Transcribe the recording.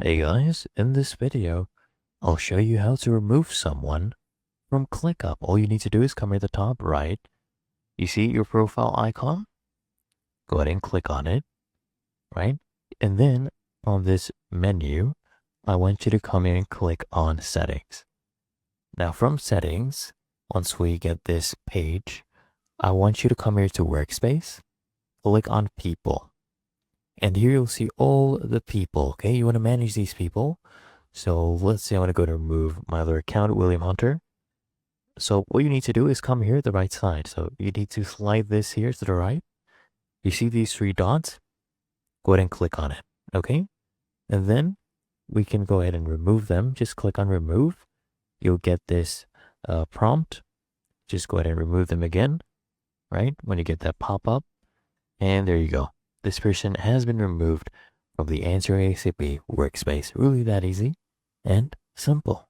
Hey guys, in this video, I'll show you how to remove someone from ClickUp. All you need to do is come here to the top right. You see your profile icon? Go ahead and click on it, right? And then on this menu, I want you to come in and click on settings. Now from settings, once we get this page, I want you to come here to workspace, click on people. And here you'll see all the people, okay? You want to manage these people. So let's say I want to go to remove my other account, William Hunter. So what you need to do is come here to the right side. So you need to slide this here to the right. You see these three dots? Go ahead and click on it, okay? And then we can go ahead and remove them. Just click on remove. You'll get this prompt. Just go ahead and remove them again, right? When you get that pop-up. And there you go. This person has been removed from the Answer ASAP workspace. Really that easy and simple.